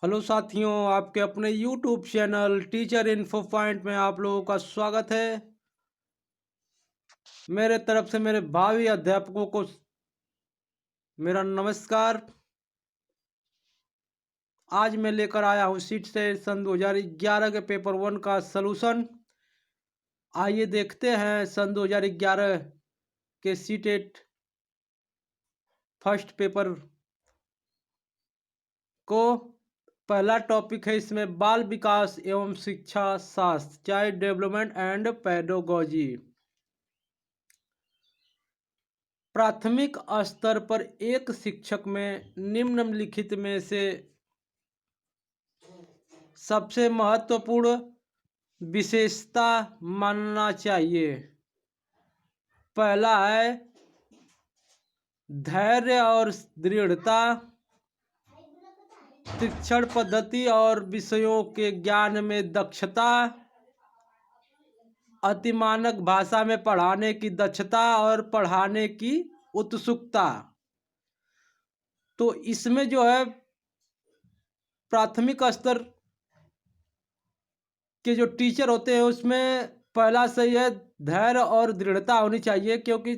Hello साथियों, आपके अपने YouTube channel teacher info point में आप लोगों का स्वागत है। मेरे तरफ से मेरे भावी अध्यापकों को मेरा नमस्कार। आज मैं लेकर आया हूँ सीट से सन 2011 के पेपर 1 का सलूशन। आइए देखते हैं सन 2011 के सीटेट फर्स्ट पेपर को। पहला टॉपिक है इसमें बाल विकास एवं शिक्षा शास्त्र, चाइल्ड डेवलपमेंट एंड पेडागोजी। प्राथमिक स्तर पर एक शिक्षक में निम्नलिखित में से सबसे महत्वपूर्ण विशेषता मानना चाहिए। पहला है धैर्य और दृढ़ता, शिक्षण पद्धति और विषयों के ज्ञान में दक्षता, अतिमानक भाषा में पढ़ाने की दक्षता और पढ़ाने की उत्सुकता। तो इसमें जो है प्राथमिक स्तर के जो टीचर होते हैं उसमें पहला सही है धैर्य और दृढ़ता होनी चाहिए, क्योंकि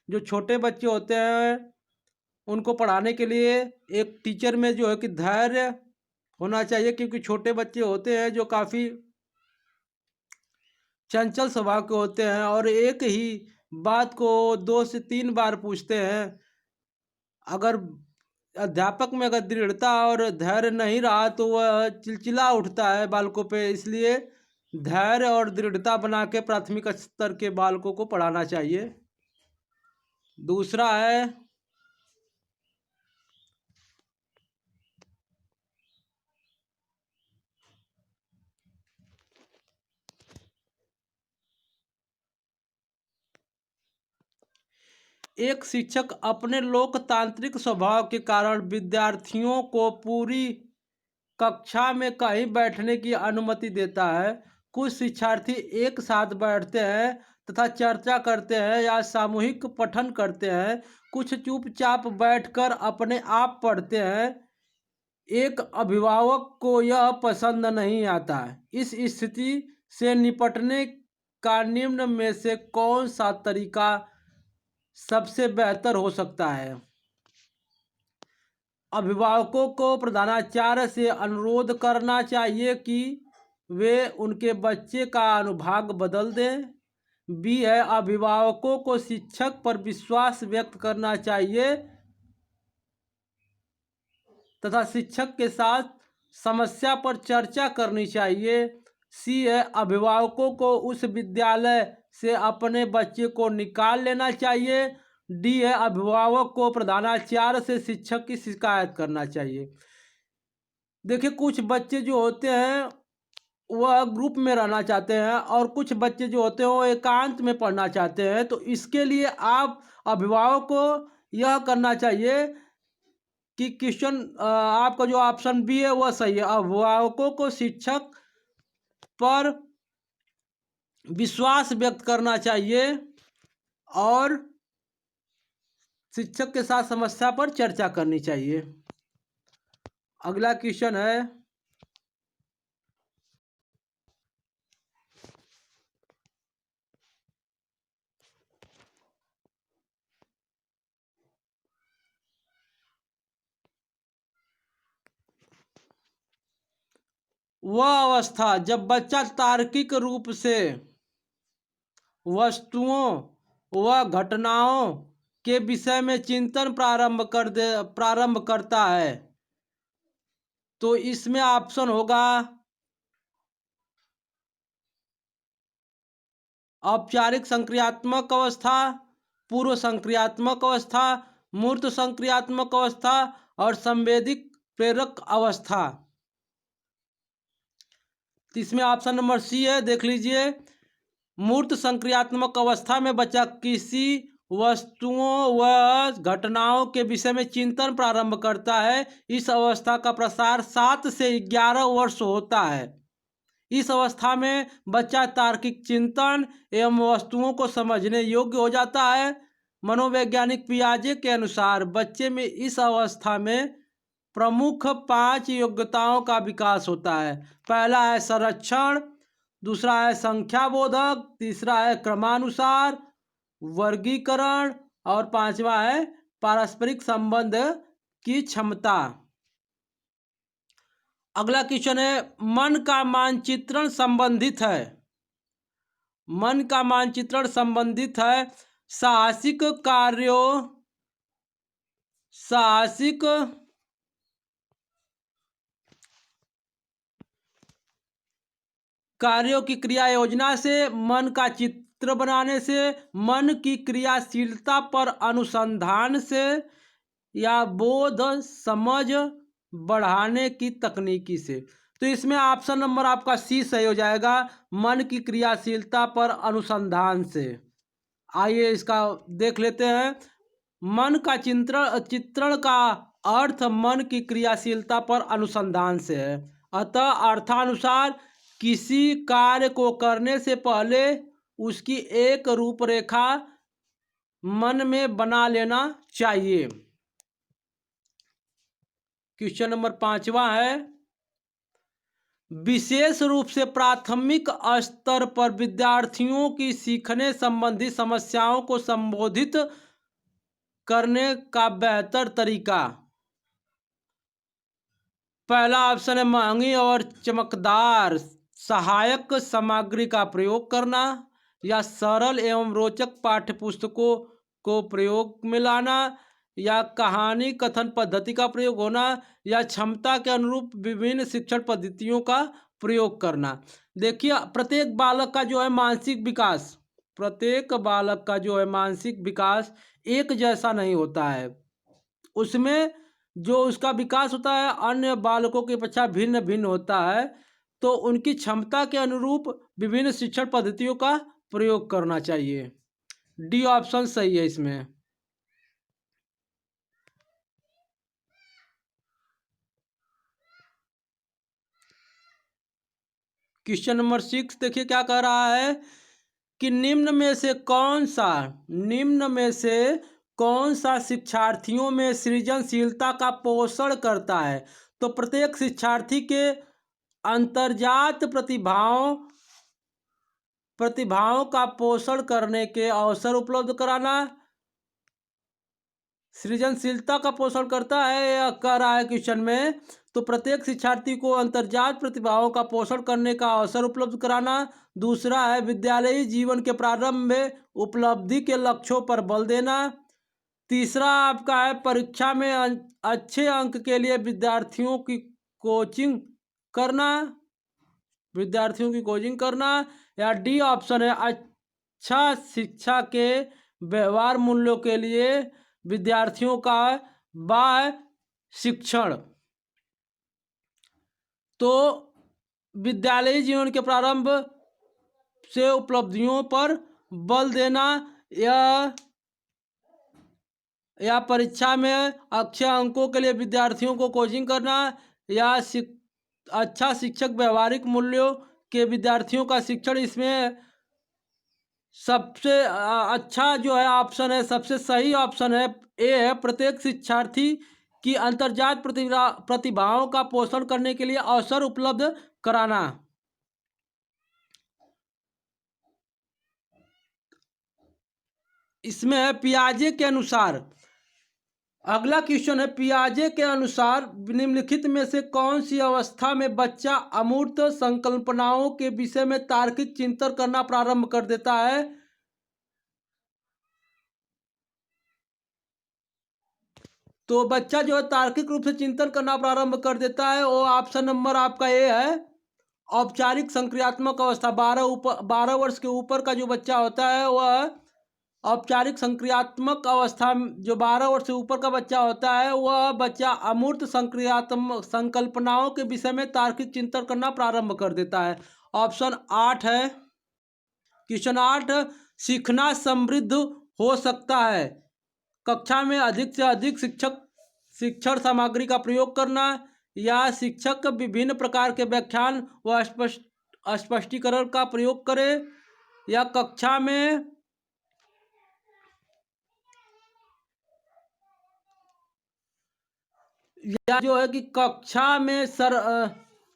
जो छोटे बच्चे होते हैं उनको पढ़ाने के लिए एक टीचर में जो है कि धैर्य होना चाहिए, क्योंकि छोटे बच्चे होते हैं जो काफ़ी चंचल स्वभाव के होते हैं और एक ही बात को 2 से 3 बार पूछते हैं। अगर अध्यापक में अगर दृढ़ता और धैर्य नहीं रहा तो वह चिलचिला उठता है बालकों पे, इसलिए धैर्य और दृढ़ता बना के प्राथमिक स्तर के बालकों को पढ़ाना चाहिए। दूसरा है एक शिक्षक अपने लोकतांत्रिक स्वभाव के कारण विद्यार्थियों को पूरी कक्षा में कहीं बैठने की अनुमति देता है। कुछ शिक्षार्थी एक साथ बैठते हैं तथा चर्चा करते हैं या सामूहिक पठन करते हैं। कुछ चुपचाप बैठकर अपने आप पढ़ते हैं। एक अभिभावक को यह पसंद नहीं आता है। इस स्थिति से निपटने का निम्न में से कौन सा तरीका सबसे बेहतर हो सकता है? अभिभावकों को प्रधानाचार्य से अनुरोध करना चाहिए कि वे उनके बच्चे का अनुभाग बदल दें। बी है अभिभावकों को शिक्षक पर विश्वास व्यक्त करना चाहिए तथा शिक्षक के साथ समस्या पर चर्चा करनी चाहिए। सी है अभिभावकों को उस विद्यालय से अपने बच्चे को निकाल लेना चाहिए। डी है अभिभावक को प्रधानाचार्य से शिक्षक की शिकायत करना चाहिए। देखिए, कुछ बच्चे जो होते हैं वह ग्रुप में रहना चाहते हैं और कुछ बच्चे जो होते हैं वो एकांत में पढ़ना चाहते हैं। तो इसके लिए आप अभिभावक को यह करना चाहिए कि क्वेश्चन आपका जो ऑप्शन बी है वह सही है। अभिभावकों को शिक्षक पर विश्वास व्यक्त करना चाहिए और शिक्षक के साथ समस्या पर चर्चा करनी चाहिए। अगला क्वेश्चन है वह अवस्था जब बच्चा तार्किक रूप से वस्तुओं व घटनाओं के विषय में चिंतन प्रारंभ करता है। तो इसमें ऑप्शन होगा औपचारिक संक्रियात्मक अवस्था, पूर्व संक्रियात्मक अवस्था, मूर्त संक्रियात्मक अवस्था और संवेदिक प्रेरक अवस्था। तो इसमें ऑप्शन नंबर सी है, देख लीजिए। मूर्त संक्रियात्मक अवस्था में बच्चा किसी वस्तुओं व घटनाओं के विषय में चिंतन प्रारंभ करता है। इस अवस्था का प्रसार 7 से 11 वर्ष होता है। इस अवस्था में बच्चा तार्किक चिंतन एवं वस्तुओं को समझने योग्य हो जाता है। मनोवैज्ञानिक पियाजे के अनुसार बच्चे में इस अवस्था में प्रमुख 5 योग्यताओं का विकास होता है। पहला है संरक्षण, दूसरा है संख्याबोधक, तीसरा है क्रमानुसार, वर्गीकरण और पांचवा है पारस्परिक संबंध की क्षमता। अगला क्वेश्चन है मन का मानचित्रण संबंधित है। मन का मानचित्रण संबंधित है साहसिक कार्यों की क्रिया योजना से, मन का चित्र बनाने से, मन की क्रियाशीलता पर अनुसंधान से या बोध समझ बढ़ाने की तकनीकी से। तो इसमें ऑप्शन नंबर आपका सी सही हो जाएगा, मन की क्रियाशीलता पर अनुसंधान से। आइए इसका देख लेते हैं। मन का चित्रण का अर्थ मन की क्रियाशीलता पर अनुसंधान से है। अतः अर्थानुसार किसी कार्य को करने से पहले उसकी एक रूपरेखा मन में बना लेना चाहिए। क्वेश्चन नंबर 5वां है विशेष रूप से प्राथमिक स्तर पर विद्यार्थियों की सीखने संबंधी समस्याओं को संबोधित करने का बेहतर तरीका। पहला ऑप्शन है महंगी और चमकदार सहायक सामग्री का प्रयोग करना, या सरल एवं रोचक पाठ्यपुस्तकों को प्रयोग में लाना, या कहानी कथन पद्धति का प्रयोग होना, या क्षमता के अनुरूप विभिन्न शिक्षण पद्धतियों का प्रयोग करना। देखिए प्रत्येक बालक का जो है मानसिक विकास एक जैसा नहीं होता है। उसमें जो उसका विकास होता है अन्य बालकों की अपेक्षा भिन्न भिन्न होता है। तो उनकी क्षमता के अनुरूप विभिन्न शिक्षण पद्धतियों का प्रयोग करना चाहिए। डी ऑप्शन सही है इसमें। क्वेश्चन नंबर 6 देखिए क्या कह रहा है कि निम्न में से कौन सा शिक्षार्थियों में सृजनशीलता का पोषण करता है। तो प्रत्येक शिक्षार्थी के अंतर्जात प्रतिभाओं का पोषण करने के अवसर उपलब्ध कराना सृजनशीलता का पोषण करता है, या कह रहा है क्वेश्चन में। तो प्रत्येक शिक्षार्थी को अंतर्जात प्रतिभाओं का पोषण करने का अवसर उपलब्ध कराना। दूसरा है विद्यालयी जीवन के प्रारंभ में उपलब्धि के लक्ष्यों पर बल देना। तीसरा आपका है परीक्षा में अच्छे अंक के लिए विद्यार्थियों की कोचिंग करना। या डी ऑप्शन है अच्छा शिक्षा के व्यवहार मूल्यों के लिए विद्यार्थियों का बाह्य शिक्षण। तो विद्यालयी जीवन के प्रारंभ से उपलब्धियों पर बल देना, या परीक्षा में अच्छे अंकों के लिए विद्यार्थियों को कोचिंग करना, या अच्छा शिक्षक व्यवहारिक मूल्यों के विद्यार्थियों का शिक्षण। इसमें सबसे अच्छा जो है ऑप्शन है, सबसे सही ऑप्शन है ए है प्रत्येक शिक्षार्थी की अंतर्जात प्रतिभाओं का पोषण करने के लिए अवसर उपलब्ध कराना। इसमें है पियाजे के अनुसार। अगला क्वेश्चन है पियाजे के अनुसार निम्नलिखित में से कौन सी अवस्था में बच्चा अमूर्त संकल्पनाओं के विषय में तार्किक चिंतन करना प्रारंभ कर देता है। तो बच्चा जो है तार्किक रूप से चिंतन करना प्रारंभ कर देता है, वो ऑप्शन नंबर आपका ए है औपचारिक संक्रियात्मक अवस्था। 12 वर्ष के ऊपर का जो बच्चा होता है वह औपचारिक संक्रियात्मक अवस्था। जो 12 वर्ष से ऊपर का बच्चा होता है वह बच्चा अमूर्त संक्रियात्मक संकल्पनाओं के विषय में तार्किक चिंतन करना प्रारंभ कर देता है। ऑप्शन 8 है। क्वेश्चन 8 सीखना समृद्ध हो सकता है कक्षा में अधिक से अधिक शिक्षण सामग्री का प्रयोग करना, या शिक्षक विभिन्न प्रकार के व्याख्यान व स्पष्टीकरण का प्रयोग करे, या कक्षा में या जो है कि कक्षा में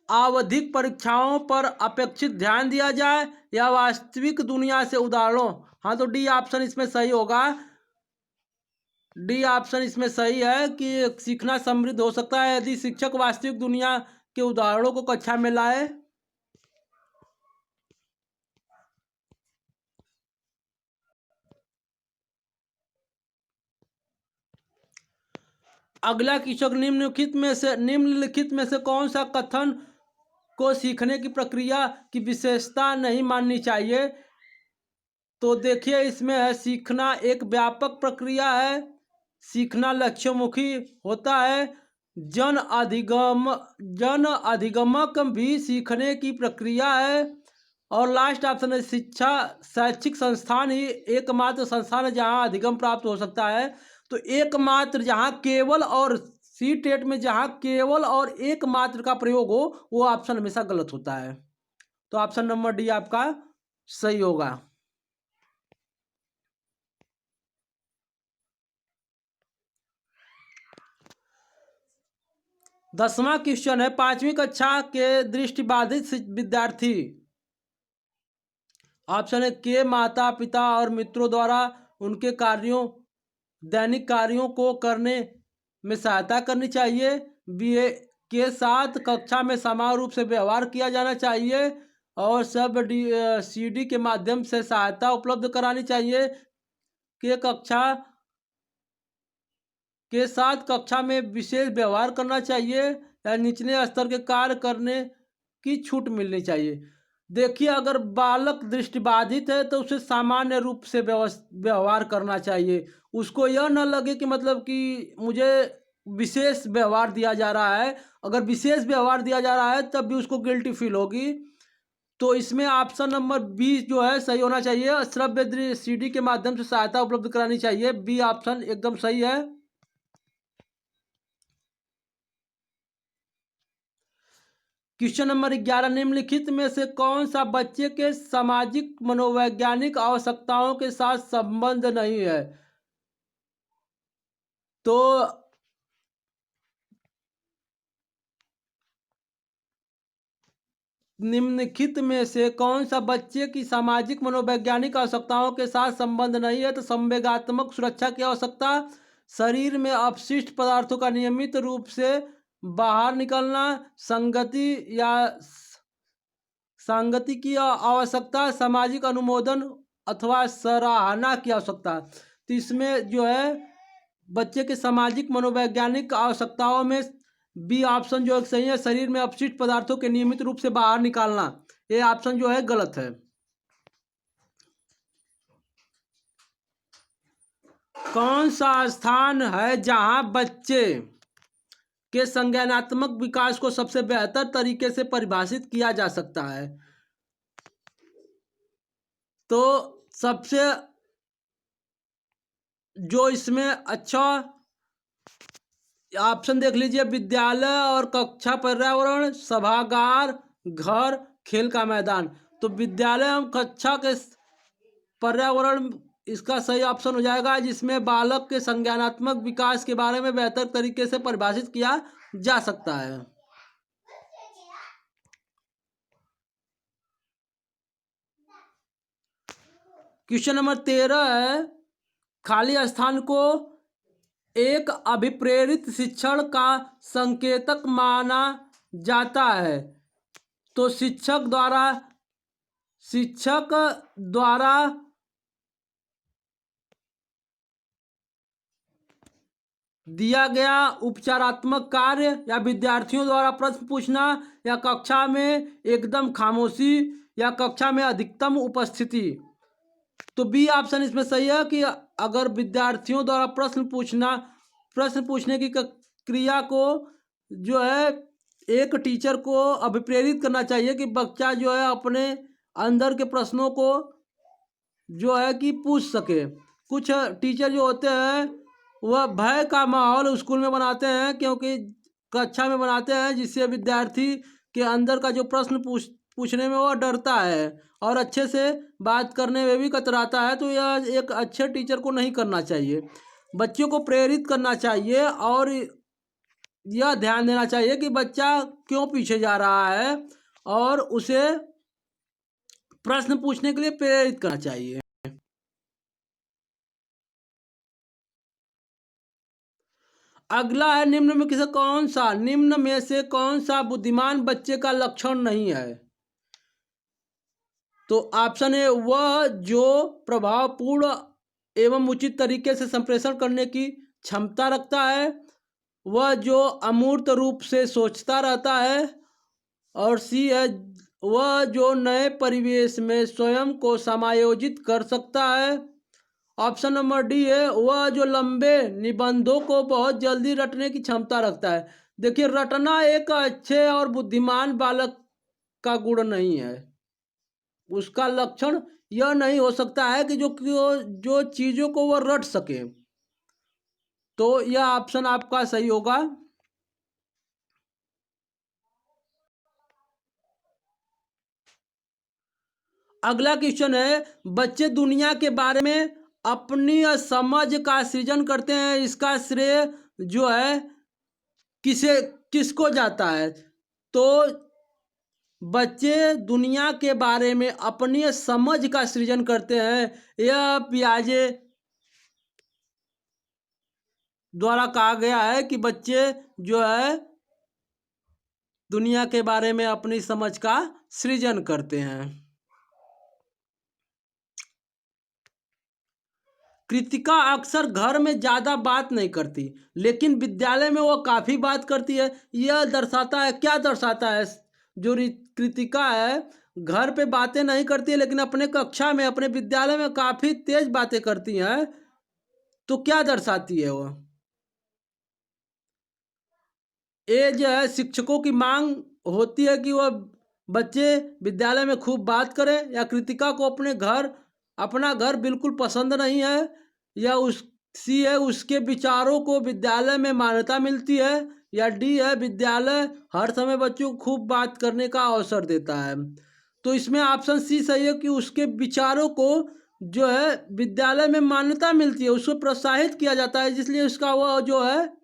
आवधिक परीक्षाओं पर अपेक्षित ध्यान दिया जाए या वास्तविक दुनिया से उदाहरणों। हाँ, तो डी ऑप्शन इसमें सही होगा। डी ऑप्शन इसमें सही है कि सीखना समृद्ध हो सकता है यदि शिक्षक वास्तविक दुनिया के उदाहरणों को कक्षा में लाए। अगला क्वेश्चन, निम्नलिखित में से कौन सा कथन को सीखने की प्रक्रिया की विशेषता नहीं माननी चाहिए। तो देखिए, इसमें है सीखना एक व्यापक प्रक्रिया है, सीखना लक्ष्यमुखी होता है, जन अधिगमक भी सीखने की प्रक्रिया है, और लास्ट ऑप्शन है शिक्षा शैक्षिक संस्थान ही एकमात्र संस्थान है जहां अधिगम प्राप्त हो सकता है। तो एकमात्र जहां केवल और सी टेट में जहां केवल और एकमात्र का प्रयोग हो वो ऑप्शन हमेशा गलत होता है। तो ऑप्शन नंबर डी आपका सही होगा। 10वां क्वेश्चन है, 5वीं कक्षा के दृष्टिबाधित विद्यार्थी। ऑप्शन है के माता पिता और मित्रों द्वारा उनके दैनिक कार्यों को करने में सहायता करनी चाहिए। बी के साथ कक्षा में समान रूप से व्यवहार किया जाना चाहिए और सब सीडी के माध्यम से सहायता उपलब्ध करानी चाहिए। के साथ कक्षा में विशेष व्यवहार करना चाहिए या निचले स्तर के कार्य करने की छूट मिलनी चाहिए। देखिए, अगर बालक दृष्टिबाधित है तो उसे सामान्य रूप से व्यवहार करना चाहिए। उसको यह न लगे कि मतलब कि मुझे विशेष व्यवहार दिया जा रहा है। अगर विशेष व्यवहार दिया जा रहा है तब भी उसको गिल्टी फील होगी। तो इसमें ऑप्शन नंबर बी जो है सही होना चाहिए, श्रव्य सीडी के माध्यम से सहायता उपलब्ध करानी चाहिए। बी ऑप्शन एकदम सही है। क्वेश्चन नंबर 11, निम्नलिखित में से कौन सा बच्चे के सामाजिक मनोवैज्ञानिक आवश्यकताओं के साथ संबंध नहीं है। तो निम्नलिखित में से कौन सा बच्चे की सामाजिक मनोवैज्ञानिक आवश्यकताओं के साथ संबंध नहीं है। तो संवेगात्मक सुरक्षा की आवश्यकता, शरीर में अपशिष्ट पदार्थों का नियमित रूप से बाहर निकलना, संगति की आवश्यकता, सामाजिक अनुमोदन अथवा सराहना की आवश्यकता। तो इसमें जो है बच्चे के सामाजिक मनोवैज्ञानिक आवश्यकताओं में बी ऑप्शन जो है सही है, शरीर में अपशिष्ट पदार्थों के नियमित रूप से बाहर निकालना। ये ऑप्शन जो है गलत है। कौन सा स्थान है जहां बच्चे के संज्ञानात्मक विकास को सबसे बेहतर तरीके से परिभाषित किया जा सकता है। तो सबसे जो इसमें अच्छा ऑप्शन देख लीजिए, विद्यालय और कक्षा पर्यावरण, सभागार, घर, खेल का मैदान। तो विद्यालय और कक्षा के पर्यावरण इसका सही ऑप्शन हो जाएगा, जिसमें बालक के संज्ञानात्मक विकास के बारे में बेहतर तरीके से परिभाषित किया जा सकता है। क्वेश्चन नंबर 13 है, खाली स्थान को एक अभिप्रेरित शिक्षण का संकेतक माना जाता है। तो शिक्षक द्वारा दिया गया उपचारात्मक कार्य, या विद्यार्थियों द्वारा प्रश्न पूछना, या कक्षा में एकदम खामोशी, या कक्षा में अधिकतम उपस्थिति। तो बी ऑप्शन इसमें सही है कि अगर विद्यार्थियों द्वारा प्रश्न पूछने की क्रिया को जो है एक टीचर को अभिप्रेरित करना चाहिए कि बच्चा जो है अपने अंदर के प्रश्नों को जो है कि पूछ सके। कुछ टीचर जो होते हैं वह भय का माहौल स्कूल में बनाते हैं, क्योंकि कक्षा में बनाते हैं, जिससे विद्यार्थी के अंदर का जो प्रश्न पूछने में वह डरता है और अच्छे से बात करने में भी कतराता है। तो यह एक अच्छे टीचर को नहीं करना चाहिए। बच्चों को प्रेरित करना चाहिए और यह ध्यान देना चाहिए कि बच्चा क्यों पीछे जा रहा है और उसे प्रश्न पूछने के लिए प्रेरित करना चाहिए। अगला है निम्न में से कौन सा बुद्धिमान बच्चे का लक्षण नहीं है। तो ऑप्शन ए, वह जो प्रभावपूर्ण एवं उचित तरीके से संप्रेषण करने की क्षमता रखता है, वह जो अमूर्त रूप से सोचता रहता है, और सी है, वह जो नए परिवेश में स्वयं को समायोजित कर सकता है। ऑप्शन नंबर डी है, वह जो लंबे निबंधों को बहुत जल्दी रटने की क्षमता रखता है। देखिए, रटना एक अच्छे और बुद्धिमान बालक का गुण नहीं है। उसका लक्षण यह नहीं हो सकता है कि जो चीज़ों को वह रट सके। तो यह ऑप्शन आपका सही होगा। अगला क्वेश्चन है, बच्चे दुनिया के बारे में अपनी समझ का सृजन करते हैं, इसका श्रेय जो है किसको जाता है। तो बच्चे दुनिया के बारे में अपनी समझ का सृजन करते हैं, यह पियाजे द्वारा कहा गया है कि बच्चे जो है दुनिया के बारे में अपनी समझ का सृजन करते हैं। कृतिका अक्सर घर में ज़्यादा बात नहीं करती, लेकिन विद्यालय में वो काफ़ी बात करती है। यह दर्शाता है, क्या दर्शाता है? जो कृतिका है घर पे बातें नहीं करती है, लेकिन अपने कक्षा में, अपने विद्यालय में काफ़ी तेज बातें करती हैं। तो क्या दर्शाती है वो? ये जो है शिक्षकों की मांग होती है कि वह बच्चे विद्यालय में खूब बात करें, या कृतिका को अपना घर बिल्कुल पसंद नहीं है, या सी है, उसके विचारों को विद्यालय में मान्यता मिलती है, या डी है, विद्यालय हर समय बच्चों को खूब बात करने का अवसर देता है। तो इसमें ऑप्शन सी सही है कि उसके विचारों को जो है विद्यालय में मान्यता मिलती है, उसको प्रोत्साहित किया जाता है, जिसलिए उसका वह जो है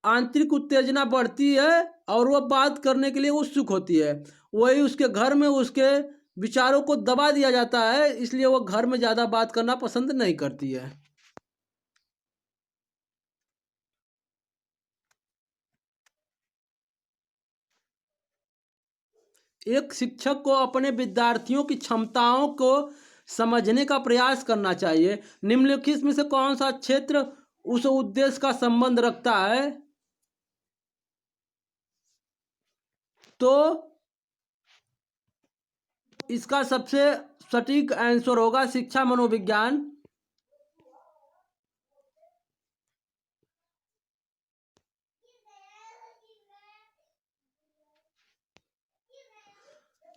आंतरिक उत्तेजना बढ़ती है और वह बात करने के लिए उत्सुक होती है। वही उसके घर में उसके विचारों को दबा दिया जाता है, इसलिए वह घर में ज़्यादा बात करना पसंद नहीं करती है। एक शिक्षक को अपने विद्यार्थियों की क्षमताओं को समझने का प्रयास करना चाहिए। निम्नलिखित में से कौन सा क्षेत्र उस उद्देश्य का संबंध रखता है। तो इसका सबसे सटीक आंसर होगा शिक्षा मनोविज्ञान।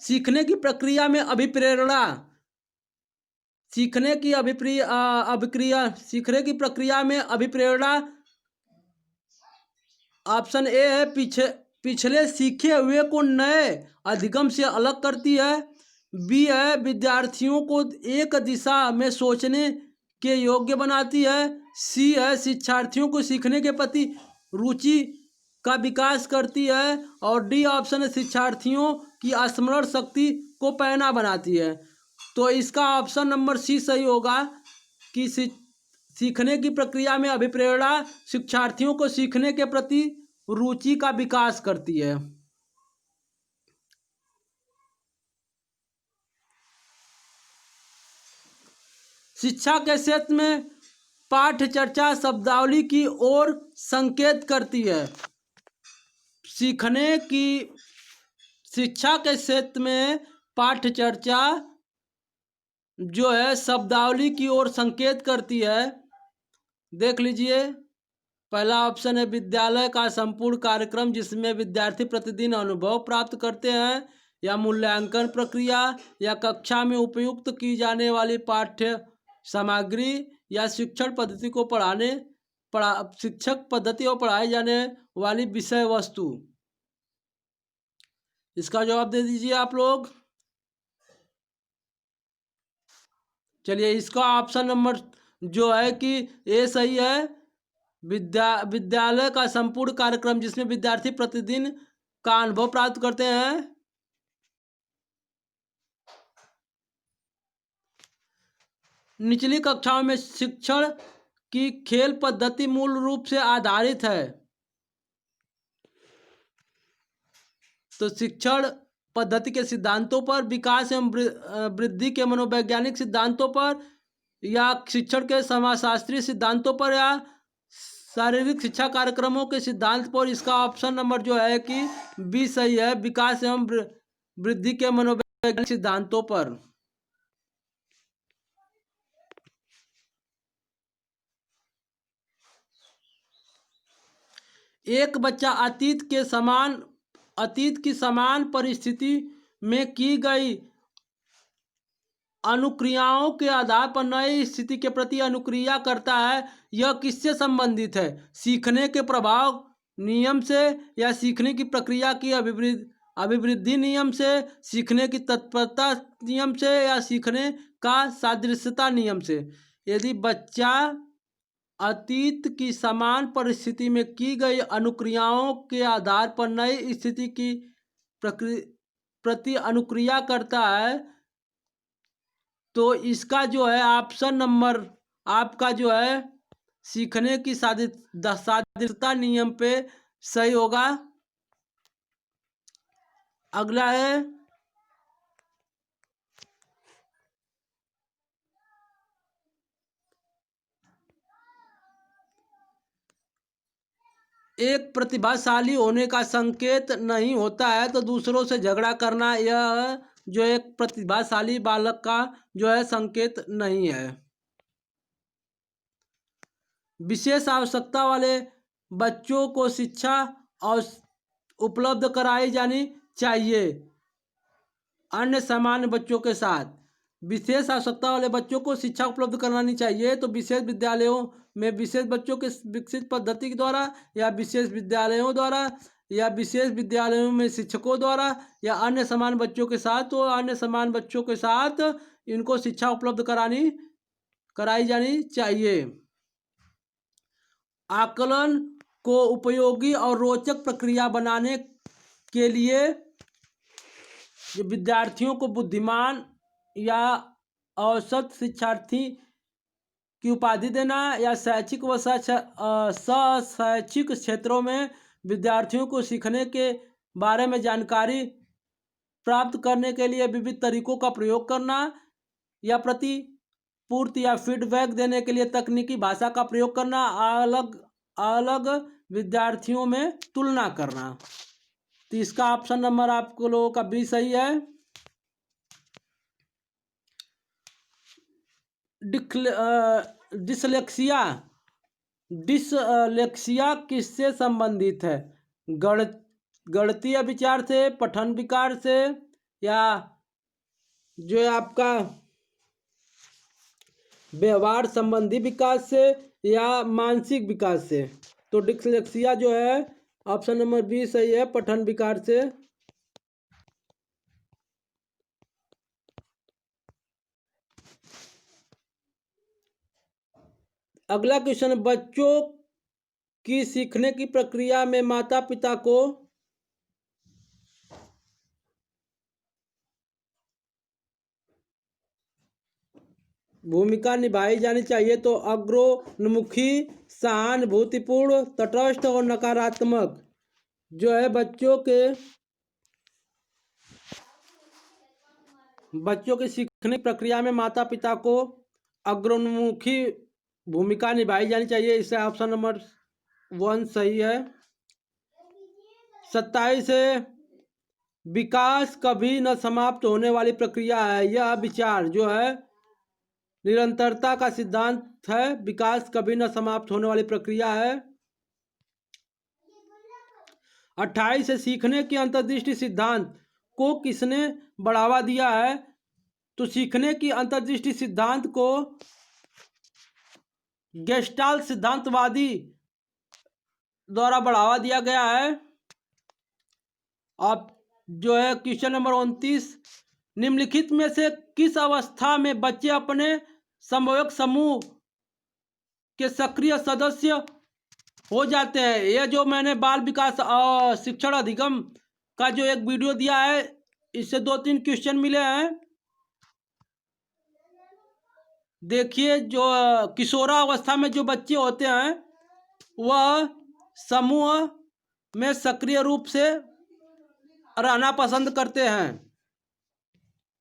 सीखने की प्रक्रिया में अभिप्रेरणा सीखने की प्रक्रिया में अभिप्रेरणा ऑप्शन ए है, पिछले सीखे हुए को नए अधिगम से अलग करती है। बी है, विद्यार्थियों को एक दिशा में सोचने के योग्य बनाती है। सी है, शिक्षार्थियों को सीखने के प्रति रुचि का विकास करती है। और डी ऑप्शन है, शिक्षार्थियों की स्मरण शक्ति को पैना बनाती है। तो इसका ऑप्शन नंबर सी सही होगा कि सीखने की प्रक्रिया में अभिप्रेरणा शिक्षार्थियों को सीखने के प्रति रुचि का विकास करती है। शिक्षा के क्षेत्र में पाठ्य चर्चा शब्दावली की ओर संकेत करती है। शिक्षा के क्षेत्र में पाठ्य चर्चा जो है शब्दावली की ओर संकेत करती है। देख लीजिए, पहला ऑप्शन है विद्यालय का संपूर्ण कार्यक्रम जिसमें विद्यार्थी प्रतिदिन अनुभव प्राप्त करते हैं, या मूल्यांकन प्रक्रिया, या कक्षा में उपयुक्त की जाने वाली पाठ्य सामग्री, या शिक्षक पद्धति और पढ़ाई जाने वाली विषय वस्तु। इसका जवाब दे दीजिए आप लोग। चलिए, इसका ऑप्शन नंबर जो है कि ए सही है, विद्यालय का संपूर्ण कार्यक्रम जिसमें विद्यार्थी प्रतिदिन का अनुभव प्राप्त करते हैं। निचली कक्षाओं में शिक्षण की खेल पद्धति मूल रूप से आधारित है। तो शिक्षण पद्धति के सिद्धांतों पर, विकास एवं वृद्धि के मनोवैज्ञानिक सिद्धांतों पर, या शिक्षण के समाजशास्त्रीय सिद्धांतों पर, या शारीरिक शिक्षा कार्यक्रमों के सिद्धांत पर। इसका ऑप्शन नंबर जो है कि बी सही है, विकास एवं वृद्धि के मनोवैज्ञानिक सिद्धांतों पर। एक बच्चा अतीत की समान परिस्थिति में की गई अनुक्रियाओं के आधार पर नई स्थिति के प्रति अनुक्रिया करता है। यह किससे संबंधित है? सीखने के प्रभाव नियम से, या सीखने की प्रक्रिया की अभिवृद्धि नियम से, सीखने की तत्परता नियम से, या सीखने का सादृश्यता नियम से। यदि बच्चा अतीत की समान परिस्थिति में की गई अनुक्रियाओं के आधार पर नई स्थिति की प्रति अनुक्रिया करता है, तो इसका जो है ऑप्शन नंबर आपका जो है सीखने की सादृश्यता नियम पे सही होगा। अगला है एक प्रतिभाशाली होने का संकेत नहीं होता है तो दूसरों से झगड़ा करना, यह जो एक प्रतिभाशाली बालक का जो है संकेत नहीं है। विशेष आवश्यकता वाले बच्चों को शिक्षा और उपलब्ध कराई जानी चाहिए अन्य सामान्य बच्चों के साथ। विशेष आवश्यकता वाले बच्चों को शिक्षा उपलब्ध करानी चाहिए तो विशेष विद्यालयों में विशेष बच्चों के विकसित पद्धति के द्वारा, या विशेष विद्यालयों द्वारा, या विशेष विद्यालयों में शिक्षकों द्वारा, या अन्य समान बच्चों के साथ। तो अन्य समान बच्चों के साथ इनको शिक्षा उपलब्ध कराई जानी चाहिए। आकलन को उपयोगी और रोचक प्रक्रिया बनाने के लिए विद्यार्थियों को बुद्धिमान या औसत शिक्षार्थी की उपाधि देना, या शैक्षिक व शैक्षिक क्षेत्रों में विद्यार्थियों को सीखने के बारे में जानकारी प्राप्त करने के लिए विविध तरीकों का प्रयोग करना, या प्रतिपूर्ति या फीडबैक देने के लिए तकनीकी भाषा का प्रयोग करना, अलग अलग विद्यार्थियों में तुलना करना। तो इसका ऑप्शन नंबर आपको लोगों का बी सही है। डिसलेक्सिया किससे संबंधित है? गणितीय विचार से, पठन विकार से, या जो है आपका व्यवहार संबंधी विकास से, या मानसिक विकास से। तो डिसलेक्सिया जो है ऑप्शन नंबर बी सही है, पठन विकार से। अगला क्वेश्चन, बच्चों की सीखने की प्रक्रिया में माता पिता को भूमिका निभाई जानी चाहिए। तो अग्रोन्मुखी, सहानुभूतिपूर्ण, तटस्थ और नकारात्मक। जो है बच्चों की सीखने की प्रक्रिया में माता पिता को अग्रोन्मुखी भूमिका निभाई जानी चाहिए। इससे ऑप्शन नंबर 1 सही है। 27 है, विकास कभी न समाप्त होने वाली प्रक्रिया है। यह विचार जो है निरंतरता का सिद्धांत है। विकास कभी न समाप्त होने वाली प्रक्रिया है। 28 है, सीखने की अंतर्दृष्टि सिद्धांत को किसने बढ़ावा दिया है? तो सीखने की अंतर्दृष्टि सिद्धांत को गेस्टाल्ट सिद्धांतवादी द्वारा बढ़ावा दिया गया है। अब जो है क्वेश्चन नंबर 29, निम्नलिखित में से किस अवस्था में बच्चे अपने समवयस्क समूह के सक्रिय सदस्य हो जाते हैं। ये जो मैंने बाल विकास और शिक्षण अधिगम का जो एक वीडियो दिया है, इससे 2-3 क्वेश्चन मिले हैं। देखिए, जो किशोरावस्था में जो बच्चे होते हैं वह समूह में सक्रिय रूप से रहना पसंद करते हैं।